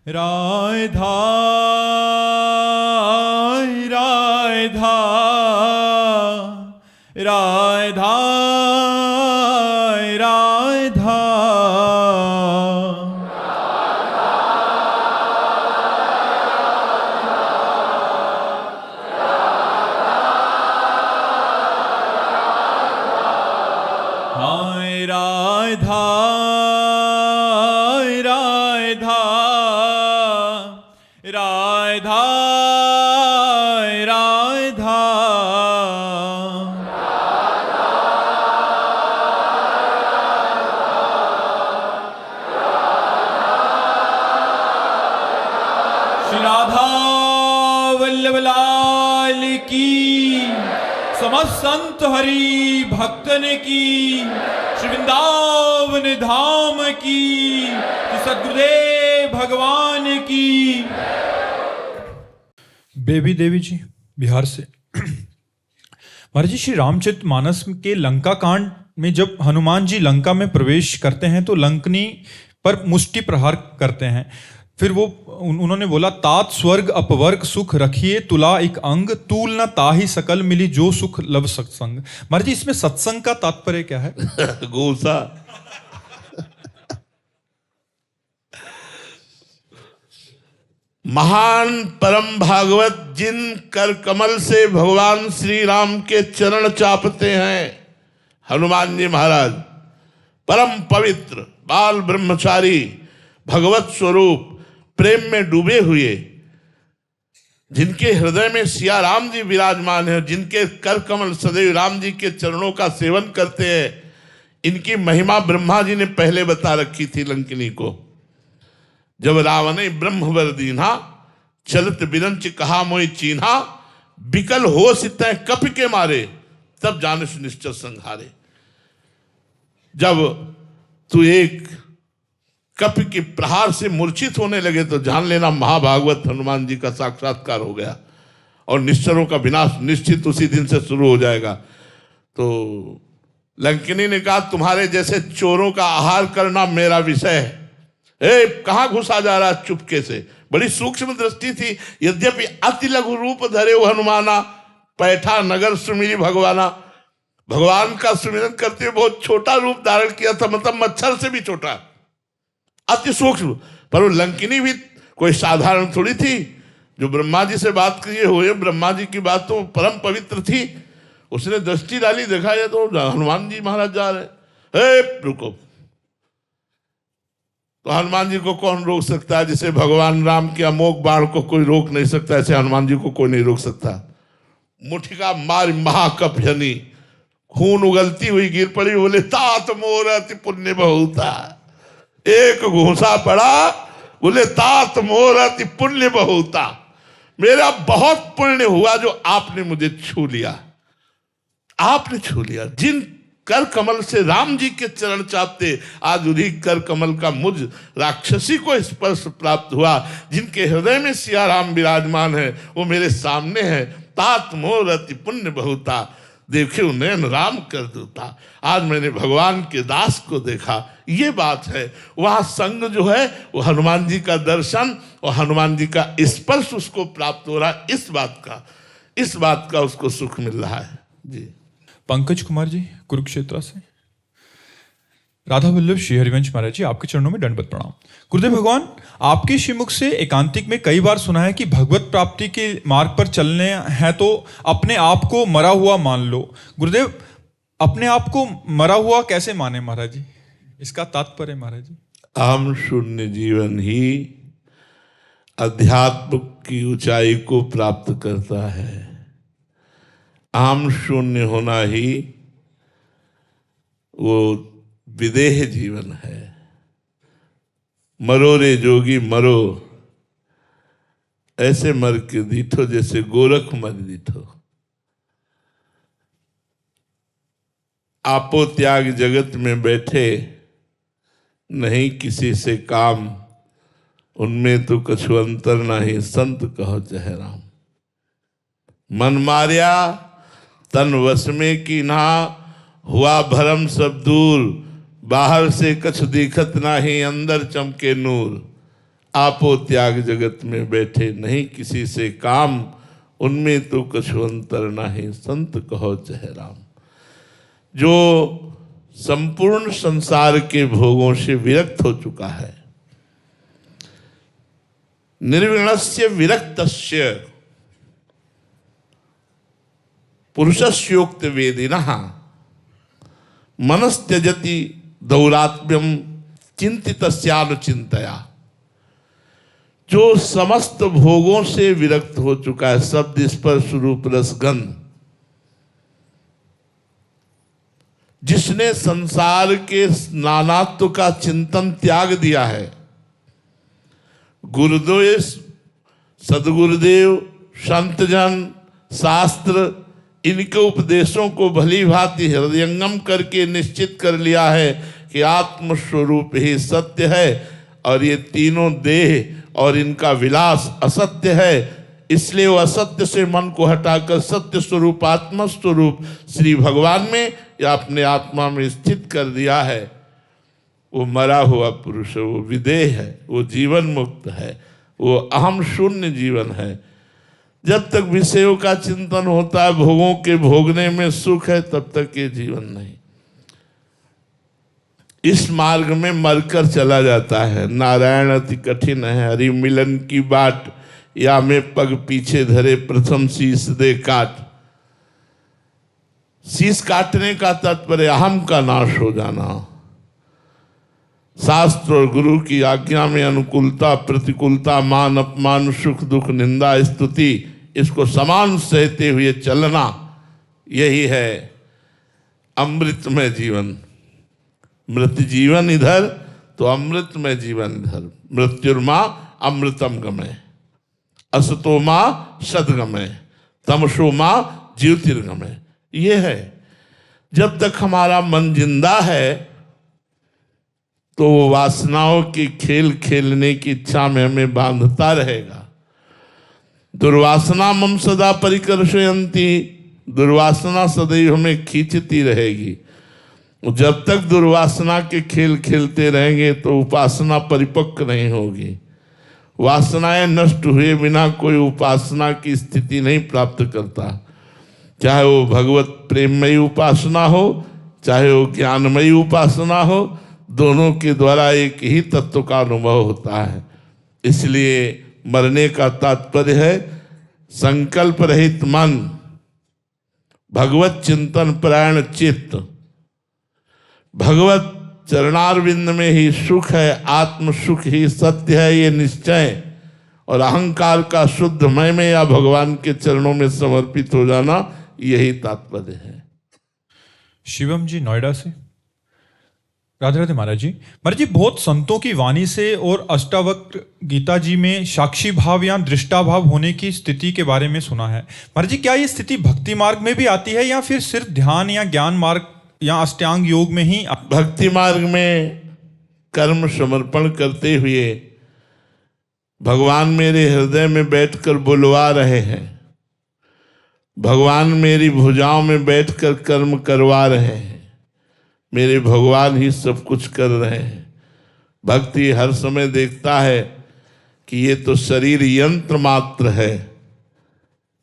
राधा राधा राधा राधा हाय राधा राधा राधा राधा श्री राधा वल्लभ लाल की, समस्त संत हरि भक्तन की, श्री वृंदावन धाम की, श्री सद्गुरुदेव भगवान की। बेबी देवी जी बिहार से। महाराज जी, श्री रामचरितमानस के लंका कांड में जब हनुमान जी लंका में प्रवेश करते हैं तो लंकनी पर मुष्टि प्रहार करते हैं। फिर वो उन्होंने बोला, तात स्वर्ग अपवर्ग सुख रखिए तुला एक अंग, तूल न ताहि सकल मिली जो सुख लव सत्संग। महाराज जी, इसमें सत्संग का तात्पर्य क्या है? गोसा। महान परम भागवत जिन कर कमल से भगवान श्री राम के चरण चापते हैं, हनुमान जी महाराज परम पवित्र बाल ब्रह्मचारी भगवत स्वरूप प्रेम में डूबे हुए, जिनके हृदय में सिया राम जी विराजमान है, जिनके कर कमल सदैव राम जी के चरणों का सेवन करते हैं, इनकी महिमा ब्रह्मा जी ने पहले बता रखी थी लंकिनी को। जब रावण ब्रह्म वर दीन्हा, चलत बिरंच कहा मोहि चीन्हा, बिकल हो सितै कप के मारे, तब जानस निश्चय संहारे। जब तू एक कप के प्रहार से मूर्छित होने लगे तो जान लेना महाभागवत हनुमान जी का साक्षात्कार हो गया और निश्चरों का विनाश निश्चित उसी दिन से शुरू हो जाएगा। तो लंकिनी ने कहा, तुम्हारे जैसे चोरों का आहार करना मेरा विषय है। कहां घुसा जा रहा चुपके से? बड़ी सूक्ष्म दृष्टि थी। यद्यपि अति लघु रूप धरे वो हनुमाना, पैठा नगर सुमिरी भगवाना, भगवान का सुमिरन करते हुए बहुत छोटा रूप धारण किया था, मतलब मच्छर से भी छोटा, अति सूक्ष्म। पर वो लंकिनी भी कोई साधारण थोड़ी थी। जो ब्रह्मा जी से बात किए हुए, ब्रह्मा जी की बात तो परम पवित्र थी। उसने दृष्टि डाली, देखा ये तो हनुमान जी महाराज जा रहे। रुको, तो हनुमान जी को कौन रोक सकता है? जिसे भगवान राम के अमोघ बाण को कोई रोक नहीं सकता, ऐसे हनुमान जी को कोई नहीं रोक सकता। मुठिका मार महाकपजनी, खून उगलती हुई गिर पड़ी, बोले तात मोर अति पुण्य बहुता। एक घूसा पड़ा, बोले तात मोर अति पुण्य बहुता, मेरा बहुत पुण्य हुआ जो आपने मुझे छू लिया, आपने छू लिया। जिन कर कमल से राम जी के चरण चापते, आज उन्हीं कर कमल का मुझ राक्षसी को स्पर्श प्राप्त हुआ। जिनके हृदय में सिया राम विराजमान है, वो मेरे सामने है। तात मोर अति पुण्य बहुता, देखे नयन राम कर दूता। आज मैंने भगवान के दास को देखा, ये बात है। वहां संग जो है वो हनुमान जी का दर्शन और हनुमान जी का स्पर्श उसको प्राप्त हो रहा है। इस बात का उसको सुख मिल रहा है जी। पंकज कुमार जी कुरुक्षेत्र से। राधा वल्लभ श्री हरिवंश महाराज जी, आपके चरणों में दंडवत प्रणाम। गुरुदेव भगवान, आपके श्रीमुख से एकांतिक में कई बार सुना है कि भगवत प्राप्ति के मार्ग पर चलने हैं तो अपने आप को मरा हुआ मान लो। गुरुदेव, अपने आप को मरा हुआ कैसे माने महाराज जी? इसका तात्पर्य महाराज जी। आम शून्य जीवन ही अध्यात्म की ऊंचाई को प्राप्त करता है। आम शून्य होना ही वो विदेह जीवन है। मरो रे जोगी मरो, ऐसे मर के दीठो जैसे गोरख मर दीठो। आपो त्याग जगत में बैठे, नहीं किसी से काम, उनमें तो कछु अंतर नहीं, संत कहो चाहे राम। मन मारिया तन वश में की ना, हुआ भरम सब दूर, बाहर से कछु दिखत नाही, अंदर चमके नूर। आपो त्याग जगत में बैठे, नहीं किसी से काम, उनमें तो कछु अंतर नहीं, संत कहो चहे राम। जो संपूर्ण संसार के भोगों से विरक्त हो चुका है, निर्विणस्य विरक्तस्य पुरुषस्योक्त वेदिनः मनस्त्यजति दौरात्म्यम चिंतितस्यानुचिंतया। जो समस्त भोगों से विरक्त हो चुका है, शब्द स्पर्श रूप रसगंध, जिसने संसार के नानात्व का चिंतन त्याग दिया है, गुरुदेव, सदगुरुदेव, संतजन, शास्त्र, इनके उपदेशों को भली भांति हृदयंगम करके निश्चित कर लिया है कि आत्मस्वरूप ही सत्य है और ये तीनों देह और इनका विलास असत्य है, इसलिए वो असत्य से मन को हटाकर सत्य स्वरूप आत्मस्वरूप श्री भगवान में या अपने आत्मा में स्थित कर दिया है, वो मरा हुआ पुरुष है, वो विदेह है, वो जीवन मुक्त है, वो अहम शून्य जीवन है। जब तक विषयों का चिंतन होता है, भोगों के भोगने में सुख है, तब तक ये जीवन नहीं। इस मार्ग में मरकर चला जाता है। नारायण अति कठिन है, हरि मिलन की बाट, या में पग पीछे धरे प्रथम शीश दे काट। शीश काटने का तात्पर्य अहम का नाश हो जाना। शास्त्र और गुरु की आज्ञा में अनुकूलता, प्रतिकूलता, मान अपमान, सुख दुख, निंदा स्तुति, इसको समान सहते हुए चलना, यही है अमृतमय जीवन। मृत जीवन इधर तो अमृतमय जीवन इधर। मृत्युर्मा अमृतम गमय, असतो मां सदगमय, तमसो मां ज्योतिर्गमय। ये है, जब तक हमारा मन जिंदा है तो वो वासनाओं की खेल खेलने की इच्छा में हमें बांधता रहेगा। दुर्वासना मम सदा परिकर्षयन्ति, दुर्वासना सदैव हमें खींचती रहेगी। जब तक दुर्वासना के खेल खेलते रहेंगे तो उपासना परिपक्व नहीं होगी। वासनाएं नष्ट हुए बिना कोई उपासना की स्थिति नहीं प्राप्त करता, चाहे वो भगवत प्रेममयी उपासना हो, चाहे वो ज्ञानमयी उपासना हो, दोनों के द्वारा एक ही तत्व का अनुभव होता है। इसलिए मरने का तात्पर्य है संकल्प रहित मन, भगवत चिंतन परायण चित्त। भगवत चरणारविंद में ही सुख है, आत्म सुख ही सत्य है, ये निश्चय और अहंकार का शुद्ध मय में या भगवान के चरणों में समर्पित हो जाना, यही तात्पर्य है। शिवम जी नोएडा से। राधे राधे महाराज जी। महाराज जी, बहुत संतों की वाणी से और अष्टावक्र गीता जी में साक्षी भाव या दृष्टा भाव होने की स्थिति के बारे में सुना है। महाराज जी, क्या ये स्थिति भक्ति मार्ग में भी आती है या फिर सिर्फ ध्यान या ज्ञान मार्ग या अष्टांग योग में ही? भक्ति मार्ग में कर्म समर्पण करते हुए भगवान मेरे हृदय में बैठकर बुलवा रहे हैं, भगवान मेरी भुजाओं में बैठकर कर्म करवा रहे हैं, मेरे भगवान ही सब कुछ कर रहे हैं। भक्ति हर समय देखता है कि ये तो शरीर यंत्र मात्र है,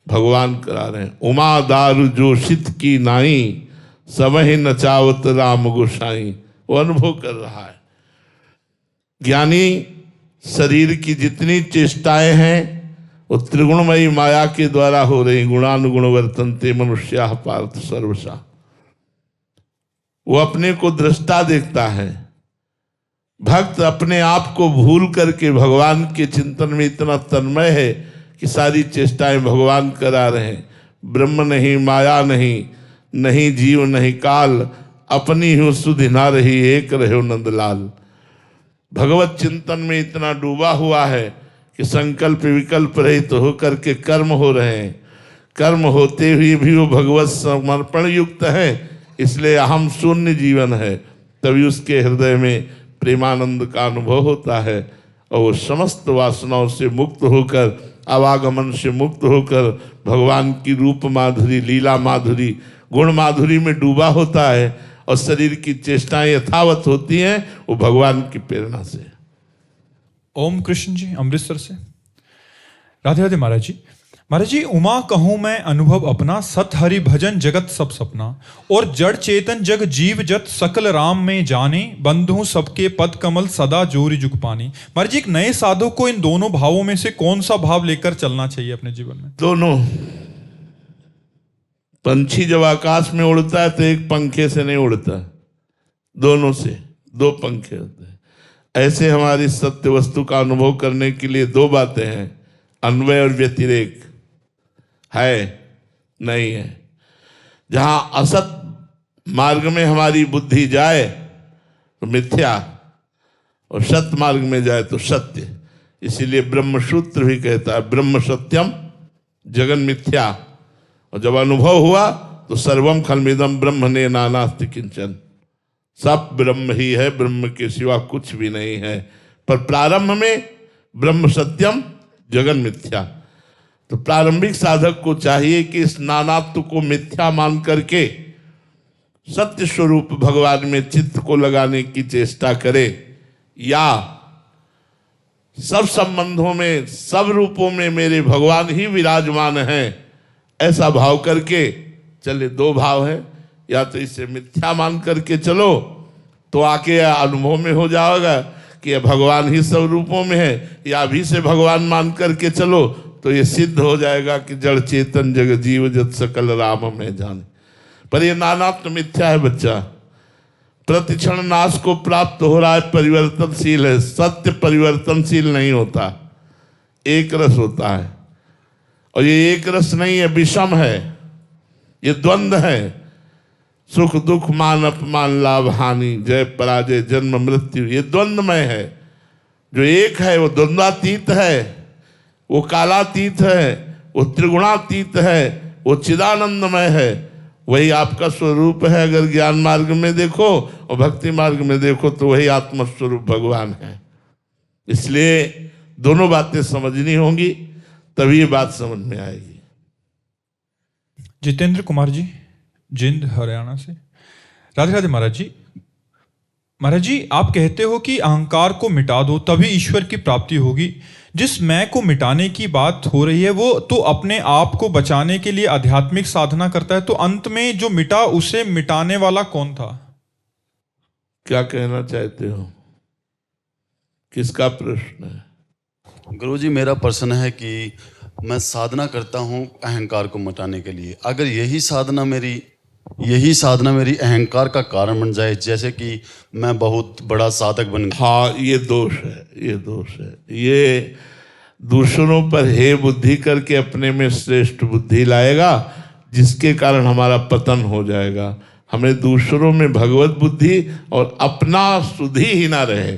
भगवान करा रहे हैं। उमा दारु जोशित की नाई, सबहि नचावत राम गोसाई, वो अनुभव कर रहा है। ज्ञानी शरीर की जितनी चेष्टाएं हैं वो त्रिगुणमयी माया के द्वारा हो रही। गुणानुगुण वर्तन्ते मनुष्या पार्थ सर्वसा। वो अपने को दृष्टा देखता है। भक्त अपने आप को भूल करके भगवान के चिंतन में इतना तन्मय है कि सारी चेष्टाएं भगवान करा रहे हैं। ब्रह्म नहीं, माया नहीं, नहीं जीव नहीं काल, अपनी ही सुधि ना रही, एक रहे नंदलाल। भगवत चिंतन में इतना डूबा हुआ है कि संकल्प विकल्प रहित तो होकर के कर्म हो रहे हैं। कर्म होते हुए भी वो भगवत समर्पण युक्त है, इसलिए अहम शून्य जीवन है। तभी उसके हृदय में प्रेमानंद का अनुभव होता है और वो समस्त वासनाओं से मुक्त होकर, आवागमन से मुक्त होकर भगवान की रूप माधुरी, लीला माधुरी, गुण माधुरी में डूबा होता है और शरीर की चेष्टाएं यथावत होती हैं, वो भगवान की प्रेरणा से। ओम कृष्ण जी अमृतसर से। राधे राधे महाराज जी। महाराज जी, उमा कहूं मैं अनुभव अपना, सत हरि भजन जगत सब सपना, और जड़ चेतन जग जीव जत सकल राम में जाने, बंधु सबके पद कमल सदा जोरी जुग पानी। महाराज जी, एक नए साधक को इन दोनों भावों में से कौन सा भाव लेकर चलना चाहिए अपने जीवन में? दोनों। पंछी जब आकाश में उड़ता है तो एक पंखे से नहीं उड़ता, दोनों से, दो पंखे होते हैं। ऐसे हमारी सत्य वस्तु का अनुभव करने के लिए दो बातें हैं, अन्वय और व्यतिरेक। है नहीं है। जहां असत मार्ग में हमारी बुद्धि जाए तो मिथ्या, और सत्य मार्ग में जाए तो सत्य। इसीलिए ब्रह्मसूत्र भी कहता है ब्रह्म सत्यम जगन मिथ्या, और जब अनुभव हुआ तो सर्वम खलमिदम ब्रह्म ने नानास्ति किंचन, सब ब्रह्म ही है, ब्रह्म के सिवा कुछ भी नहीं है। पर प्रारंभ में ब्रह्म सत्यम जगन मिथ्या। तो प्रारंभिक साधक को चाहिए कि इस नानात्व को मिथ्या मान करके सत्य स्वरूप भगवान में चित्त को लगाने की चेष्टा करे, या सब संबंधों में सब रूपों में मेरे भगवान ही विराजमान हैं, ऐसा भाव करके चले। दो भाव है, या तो इसे मिथ्या मान करके चलो तो आके अनुभव में हो जाएगा कि भगवान ही सब रूपों में है, या अभी से भगवान मान करके चलो तो ये सिद्ध हो जाएगा कि जड़ चेतन जग जीव जत सकल राम में जाने। पर ये नानात्व मिथ्या है बच्चा, प्रतिक्षण नाश को प्राप्त हो रहा है, परिवर्तनशील है। सत्य परिवर्तनशील नहीं होता, एक रस होता है, और ये एक रस नहीं है, विषम है, ये द्वंद्व है। सुख दुख मान अपमान लाभ हानि जय पराजय जन्म मृत्यु, ये द्वंद्वमय है। जो एक है वो द्वंद्वातीत है, वो कालातीत है, वो त्रिगुणातीत है, वो चिदानंदमय है। वही आपका स्वरूप है। अगर ज्ञान मार्ग में देखो और भक्ति मार्ग में देखो तो वही आत्मस्वरूप भगवान है। इसलिए दोनों बातें समझनी होंगी, तभी ये बात समझ में आएगी। जितेंद्र कुमार जी जिंद हरियाणा से। राधे राधे महाराज जी। महाराज जी, आप कहते हो कि अहंकार को मिटा दो तभी ईश्वर की प्राप्ति होगी। जिस मैं को मिटाने की बात हो रही है वो तो अपने आप को बचाने के लिए आध्यात्मिक साधना करता है, तो अंत में जो मिटा उसे मिटाने वाला कौन था? क्या कहना चाहते हो? किसका प्रश्न है? गुरुजी, मेरा प्रश्न है कि मैं साधना करता हूँ अहंकार को मिटाने के लिए। अगर यही साधना मेरी अहंकार का कारण बन जाए, जैसे कि मैं बहुत बड़ा साधक बन गया। हाँ, ये दोष है, ये दोष है। ये दूसरों पर हे बुद्धि करके अपने में श्रेष्ठ बुद्धि लाएगा, जिसके कारण हमारा पतन हो जाएगा। हमें दूसरों में भगवत बुद्धि और अपना सुधि ही ना रहे।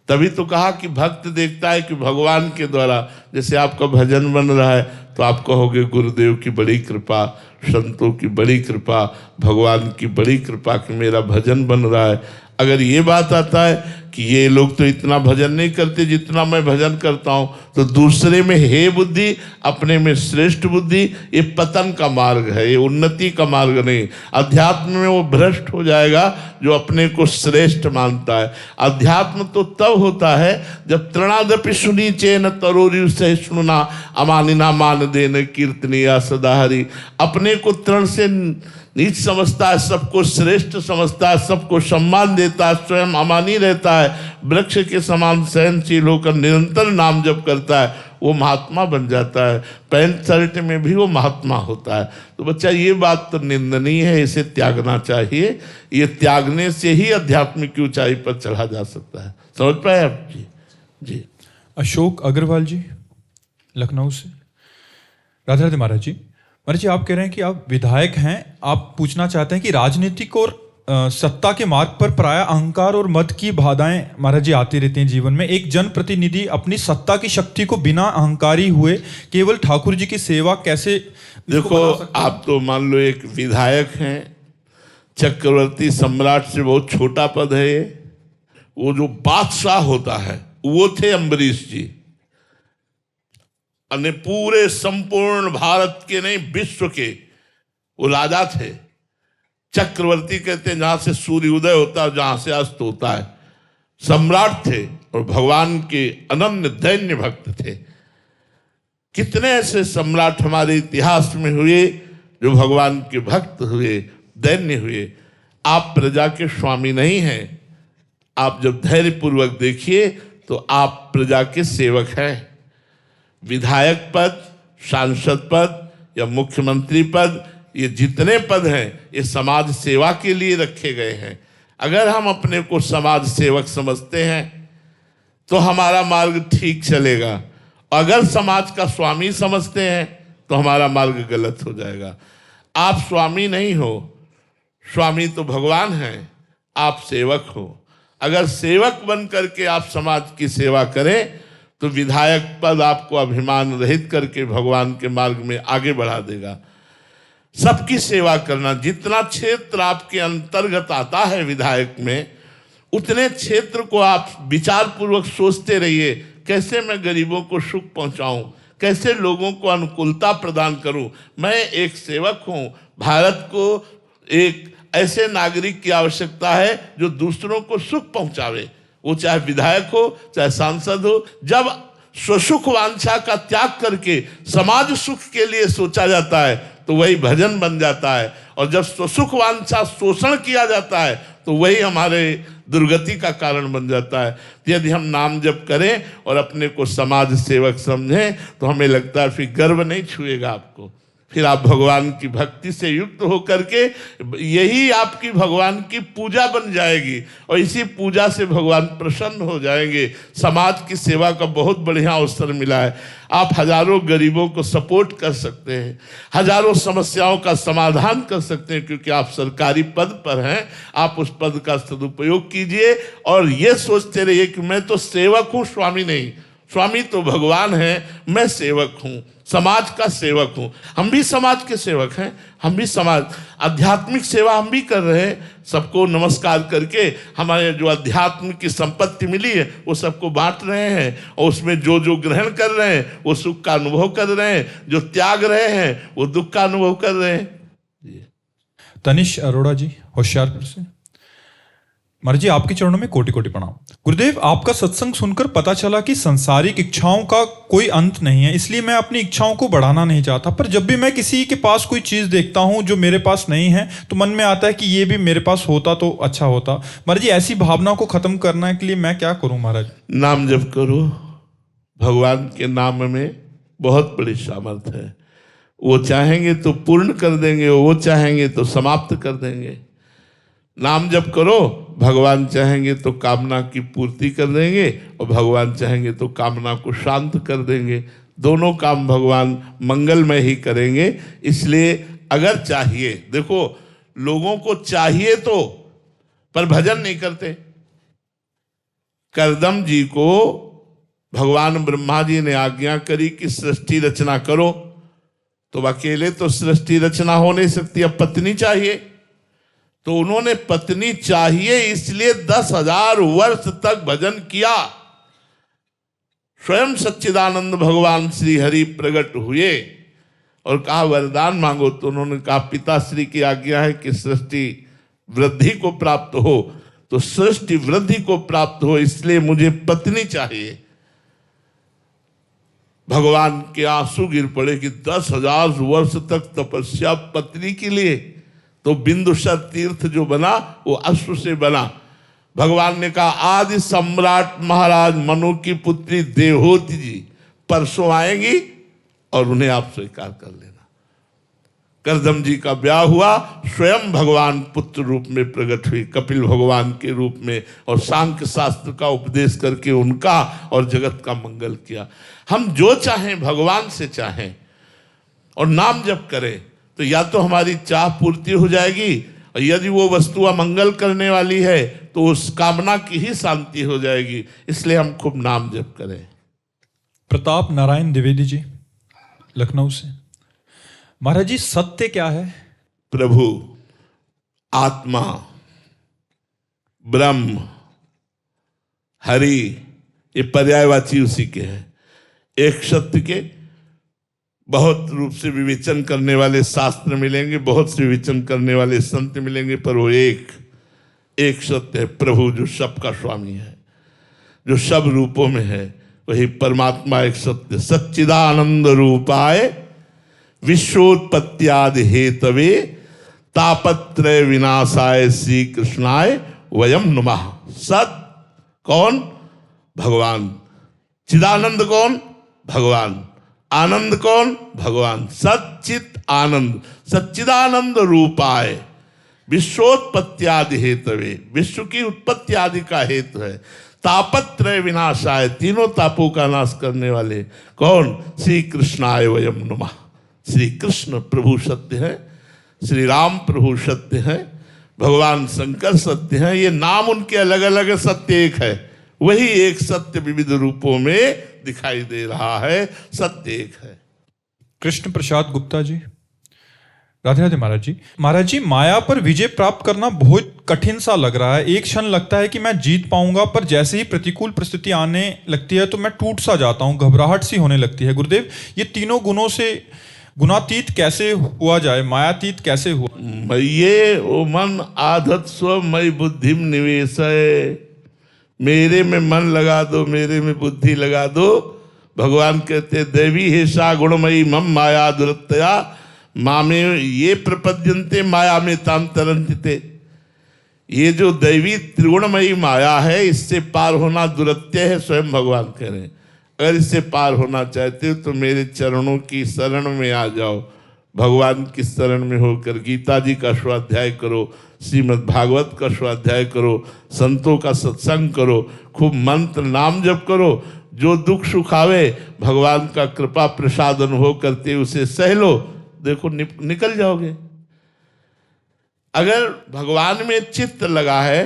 तभी तो कहा कि भक्त देखता है कि भगवान के द्वारा, जैसे आपका भजन बन रहा है तो आप कहोगे गुरुदेव की बड़ी कृपा, संतों की बड़ी कृपा, भगवान की बड़ी कृपा कि मेरा भजन बन रहा है। अगर ये बात आता है कि ये लोग तो इतना भजन नहीं करते जितना मैं भजन करता हूँ, तो दूसरे में हे बुद्धि, अपने में श्रेष्ठ बुद्धि, ये पतन का मार्ग है, ये उन्नति का मार्ग नहीं। अध्यात्म में वो भ्रष्ट हो जाएगा जो अपने को श्रेष्ठ मानता है। अध्यात्म तो तब होता है जब तृणादपि सुनी चेन तरोरी सहिष्णुना अमानिना मान देन कीर्तनिया सदाहरी। अपने को तृण से नीच समझता है, सबको श्रेष्ठ समझता है, सबको सम्मान देता है, स्वयं अमानी रहता है, वृक्ष के समान सहनशील होकर निरंतर नाम जप करता है, वो महात्मा बन जाता है। पैंट शर्ट में भी वो महात्मा होता है। तो बच्चा, ये बात तो निंदनीय है, इसे त्यागना चाहिए। ये त्यागने से ही आध्यात्मिक की ऊंचाई पर चढ़ा जा सकता है। समझ पाए आप जी? जी। अशोक अग्रवाल जी लखनऊ से। राधे राधे महाराज जी। महाराज जी, आप कह रहे हैं कि आप विधायक हैं, आप पूछना चाहते हैं कि राजनीतिक और सत्ता के मार्ग पर प्राय अहंकार और मद की बाधाएं महाराज जी आती रहती हैं जीवन में। एक जनप्रतिनिधि अपनी सत्ता की शक्ति को बिना अहंकारी हुए केवल ठाकुर जी की सेवा कैसे देखो, आप तो मान लो एक विधायक हैं, चक्रवर्ती सम्राट से बहुत छोटा पद है ये। वो जो बादशाह होता है वो थे अम्बरीश जी। अन्य पूरे संपूर्ण भारत के नहीं, विश्व के वो राजा थे। चक्रवर्ती कहते हैं जहां से सूर्य उदय होता है, जहां से अस्त होता है। सम्राट थे, और भगवान के अनन्य दैन्य भक्त थे। कितने ऐसे सम्राट हमारे इतिहास में हुए जो भगवान के भक्त हुए, दैन्य हुए। आप प्रजा के स्वामी नहीं हैं। आप जब धैर्यपूर्वक देखिए तो आप प्रजा के सेवक हैं। विधायक पद, सांसद पद या मुख्यमंत्री पद, ये जितने पद हैं ये समाज सेवा के लिए रखे गए हैं। अगर हम अपने को समाज सेवक समझते हैं तो हमारा मार्ग ठीक चलेगा। अगर समाज का स्वामी समझते हैं तो हमारा मार्ग गलत हो जाएगा। आप स्वामी नहीं हो, स्वामी तो भगवान हैं, आप सेवक हो। अगर सेवक बन करके आप समाज की सेवा करें तो विधायक पद आपको अभिमान रहित करके भगवान के मार्ग में आगे बढ़ा देगा। सबकी सेवा करना, जितना क्षेत्र आपके अंतर्गत आता है विधायक में, उतने क्षेत्र को आप विचार पूर्वक सोचते रहिए, कैसे मैं गरीबों को सुख पहुंचाऊं, कैसे लोगों को अनुकूलता प्रदान करूं। मैं एक सेवक हूं। भारत को एक ऐसे नागरिक की आवश्यकता है जो दूसरों को सुख पहुंचावे, वो चाहे विधायक हो चाहे सांसद हो। जब स्वसुख वांछा का त्याग करके समाज सुख के लिए सोचा जाता है तो वही भजन बन जाता है, और जब स्वसुख वांछा शोषण किया जाता है तो वही हमारे दुर्गति का कारण बन जाता है। यदि हम नाम जप करें और अपने को समाज सेवक समझें तो हमें लगता है फिर गर्व नहीं छुएगा आपको। फिर आप भगवान की भक्ति से युक्त होकर के, यही आपकी भगवान की पूजा बन जाएगी और इसी पूजा से भगवान प्रसन्न हो जाएंगे। समाज की सेवा का बहुत बढ़िया अवसर मिला है। आप हजारों गरीबों को सपोर्ट कर सकते हैं, हजारों समस्याओं का समाधान कर सकते हैं, क्योंकि आप सरकारी पद पर हैं। आप उस पद का सदुपयोग कीजिए और ये सोचते रहिए कि मैं तो सेवक हूँ, स्वामी नहीं। स्वामी तो भगवान है, मैं सेवक हूँ, समाज का सेवक हूँ। हम भी समाज के सेवक हैं, हम भी समाज आध्यात्मिक सेवा हम भी कर रहे हैं। सबको नमस्कार करके हमारे जो अध्यात्म की संपत्ति मिली है वो सबको बांट रहे हैं, और उसमें जो जो ग्रहण कर रहे हैं वो सुख का अनुभव कर रहे हैं, जो त्याग रहे हैं वो दुख का अनुभव कर रहे हैं। तनिष अरोड़ा जी, होशियारपुर से। महाराज जी, आपके चरणों में कोटि कोटि प्रणाम। गुरुदेव, आपका सत्संग सुनकर पता चला कि संसारिक इच्छाओं का कोई अंत नहीं है, इसलिए मैं अपनी इच्छाओं को बढ़ाना नहीं चाहता। पर जब भी मैं किसी के पास कोई चीज देखता हूं जो मेरे पास नहीं है तो मन में आता है कि ये भी मेरे पास होता तो अच्छा होता। महाराज जी, ऐसी भावना को खत्म करने के लिए मैं क्या करूं महाराज? नाम जप करो। भगवान के नाम में बहुत बड़ी सामर्थ्य है। वो चाहेंगे तो पूर्ण कर देंगे, वो चाहेंगे तो समाप्त कर देंगे। नाम जप करो, भगवान चाहेंगे तो कामना की पूर्ति कर देंगे और भगवान चाहेंगे तो कामना को शांत कर देंगे। दोनों काम भगवान मंगलमय ही करेंगे। इसलिए अगर चाहिए, देखो लोगों को चाहिए तो, पर भजन नहीं करते। करदम जी को भगवान ब्रह्मा जी ने आज्ञा करी कि सृष्टि रचना करो, तो अकेले तो सृष्टि रचना हो नहीं सकती, अब पत्नी चाहिए। तो उन्होंने पत्नी चाहिए इसलिए 10,000 वर्ष तक भजन किया। स्वयं सच्चिदानंद भगवान श्री हरि प्रकट हुए और कहा वरदान मांगो, तो उन्होंने कहा पिताश्री की आज्ञा है कि सृष्टि वृद्धि को प्राप्त हो, तो सृष्टि वृद्धि को प्राप्त हो इसलिए मुझे पत्नी चाहिए। भगवान के आंसू गिर पड़े कि 10,000 वर्ष तक तपस्या पत्नी के लिए। तो बिंदुसर तीर्थ जो बना वो अश्व से बना। भगवान ने कहा आदि सम्राट महाराज मनु की पुत्री देवहूति जी परसों आएंगी और उन्हें आप स्वीकार कर लेना। करदम जी का ब्याह हुआ, स्वयं भगवान पुत्र रूप में प्रकट हुई, कपिल भगवान के रूप में, और सांख्य शास्त्र का उपदेश करके उनका और जगत का मंगल किया। हम जो चाहें भगवान से चाहें और नाम जप करें तो या तो हमारी चाह पूर्ति हो जाएगी, और यदि वो वस्तु अमंगल करने वाली है तो उस कामना की ही शांति हो जाएगी। इसलिए हम खूब नाम जप करें। प्रताप नारायण द्विवेदी जी, लखनऊ से। महाराज जी, सत्य क्या है? प्रभु, आत्मा, ब्रह्म, हरि, ये पर्यायवाची उसी के हैं। एक सत्य के बहुत रूप से विवेचन करने वाले शास्त्र मिलेंगे, बहुत से विवेचन करने वाले संत मिलेंगे, पर वो एक सत्य है, प्रभु जो सबका स्वामी है। जो सब रूपों में है, वही परमात्मा एक सत्य सच्चिदानंद रूपाय विश्वोत्पत्त्यादि हेतवे तापत्रय विनाशाय श्री कृष्णाय वयम नमः। सत कौन? भगवान। चिदानंद कौन? भगवान। आनंद कौन? भगवान। सच्चित आनंद, सच्चिदानंद रूपाय विश्वोत्पत्त्यादि हेतवे, विश्व की उत्पत्ति आदि का हेतु है। तापत्रय विनाशाय, तीनों तापों का नाश करने वाले कौन? श्री कृष्णाय वयम नमः। श्री कृष्ण प्रभु सत्य है, श्री राम प्रभु सत्य है, भगवान शंकर सत्य है। ये नाम उनके अलग अलग, सत्य एक है। वही एक सत्य विविध रूपों में दिखाई दे रहा है, सत्य एक है। कृष्ण प्रसाद गुप्ता जी, राधे राधे महाराज जी। महाराज जी, माया पर विजय प्राप्त करना बहुत कठिन सा लग रहा है। एक क्षण लगता है कि मैं जीत पाऊंगा, पर जैसे ही प्रतिकूल परिस्थिति आने लगती है तो मैं टूट सा जाता हूँ, घबराहट सी होने लगती है। गुरुदेव, ये तीनों गुणों से गुणातीत कैसे हुआ जाए, मायातीत कैसे हुआ? ये ओ मन आधत स्व मई बुद्धि निवेशय, मेरे में मन लगा दो, मेरे में बुद्धि लगा दो। भगवान कहते देवी हेषा गुणमयी मम माया दुरत्या मामे ये प्रपद्यन्ते माया में ताम तरन्ते। ये जो दैवी त्रिगुणमयी माया है, इससे पार होना दुरत्य है, स्वयं भगवान कह रहे हैं। अगर इससे पार होना चाहते हो तो मेरे चरणों की शरण में आ जाओ। भगवान की शरण में होकर गीता जी का स्वाध्याय करो, श्रीमद् भागवत का स्वाध्याय करो, संतों का सत्संग करो, खूब मंत्र नाम जप करो। जो दुख सुख आवे भगवान का कृपा प्रसाद अनुभव करते उसे सह लो, देखो निकल जाओगे। अगर भगवान में चित्त लगा है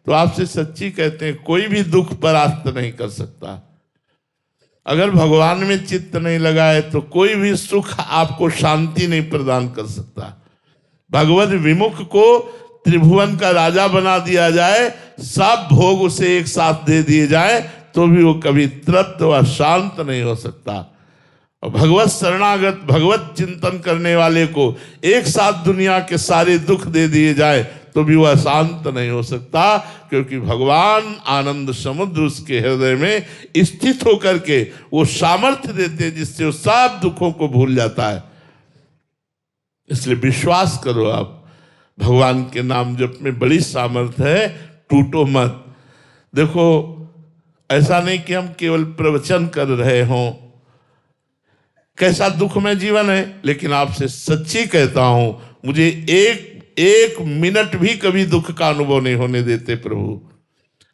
तो आपसे सच्ची कहते हैं कोई भी दुख परास्त नहीं कर सकता। अगर भगवान में चित्त नहीं लगा है तो कोई भी सुख आपको शांति नहीं प्रदान कर सकता। भगवत विमुख को त्रिभुवन का राजा बना दिया जाए, सब भोग उसे एक साथ दे दिए जाए, तो भी वो कभी तृप्त व शांत नहीं हो सकता। और भगवत शरणागत, भगवत चिंतन करने वाले को एक साथ दुनिया के सारे दुख दे दिए जाए तो भी वह शांत नहीं हो सकता, क्योंकि भगवान आनंद समुद्र उसके हृदय में स्थित होकर के वो सामर्थ्य देते हैं जिससे वो सब दुखों को भूल जाता है। इसलिए विश्वास करो, आप भगवान के नाम जप में बड़ी सामर्थ्य है, टूटो मत। देखो, ऐसा नहीं कि हम केवल प्रवचन कर रहे हों, कैसा दुखमय जीवन है, लेकिन आपसे सच्ची कहता हूं, मुझे एक मिनट भी कभी दुख का अनुभव नहीं होने देते प्रभु।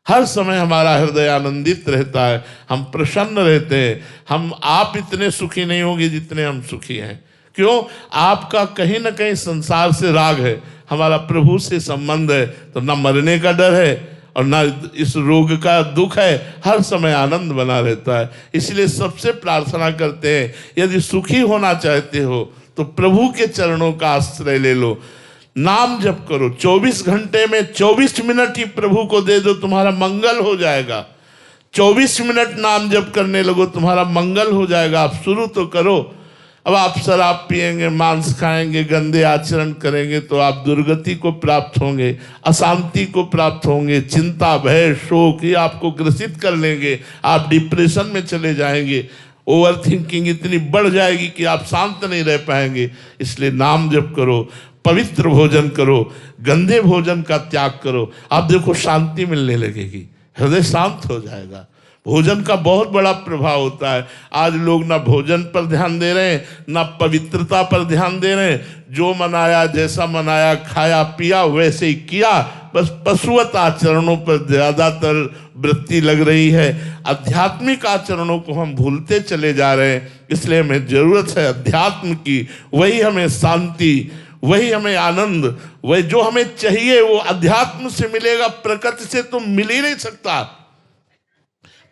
हर समय हमारा हृदय आनंदित रहता है, हम प्रसन्न रहते हैं। आप इतने सुखी नहीं होंगे जितने हम सुखी हैं। क्यों? आपका कहीं ना कहीं संसार से राग है, हमारा प्रभु से संबंध है, तो ना मरने का डर है और ना इस रोग का दुख है, हर समय आनंद बना रहता है। इसलिए सबसे प्रार्थना करते हैं, यदि सुखी होना चाहते हो तो प्रभु के चरणों का आश्रय ले लो, नाम जप करो। 24 घंटे में 24 मिनट ही प्रभु को दे दो, तुम्हारा मंगल हो जाएगा। 24 मिनट नाम जप करने लगो, तुम्हारा मंगल हो जाएगा। आप शुरू तो करो। अब आप शराब पिएंगे, मांस खाएंगे, गंदे आचरण करेंगे तो आप दुर्गति को प्राप्त होंगे, अशांति को प्राप्त होंगे, चिंता भय शोक ये आपको ग्रसित कर लेंगे, आप डिप्रेशन में चले जाएंगे, ओवर थिंकिंग इतनी बढ़ जाएगी कि आप शांत नहीं रह पाएंगे। इसलिए नाम जप करो, पवित्र भोजन करो, गंदे भोजन का त्याग करो, आप देखो शांति मिलने लगेगी, हृदय शांत हो जाएगा। भोजन का बहुत बड़ा प्रभाव होता है। आज लोग ना भोजन पर ध्यान दे रहे हैं, ना पवित्रता पर ध्यान दे रहे हैं। जो मनाया, जैसा मनाया, खाया पिया वैसे ही किया, बस पशुवत आचरणों पर ज्यादातर वृत्ति लग रही है। आध्यात्मिक आचरणों को हम भूलते चले जा रहे हैं। इसलिए हमें जरूरत है अध्यात्म की, वही हमें शांति, वही हमें आनंद, वही जो हमें चाहिए वो अध्यात्म से मिलेगा, प्रकृति से तो मिल ही नहीं सकता।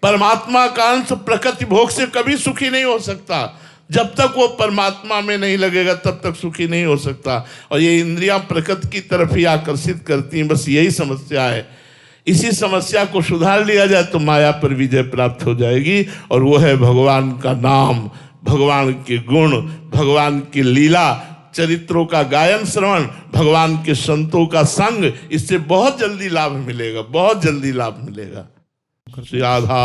परमात्मा का अंश प्रकृति भोग से कभी सुखी नहीं हो सकता। जब तक वो परमात्मा में नहीं लगेगा तब तक सुखी नहीं हो सकता। और ये इंद्रियां प्रकृति की तरफ ही आकर्षित करती हैं, बस यही समस्या है। इसी समस्या को सुधार लिया जाए तो माया पर विजय प्राप्त हो जाएगी, और वो है भगवान का नाम, भगवान के गुण, भगवान की लीला, चरित्रों का गायन श्रवण, भगवान के संतों का संग। इससे बहुत जल्दी लाभ मिलेगा, बहुत जल्दी लाभ मिलेगा। करते श्री राधा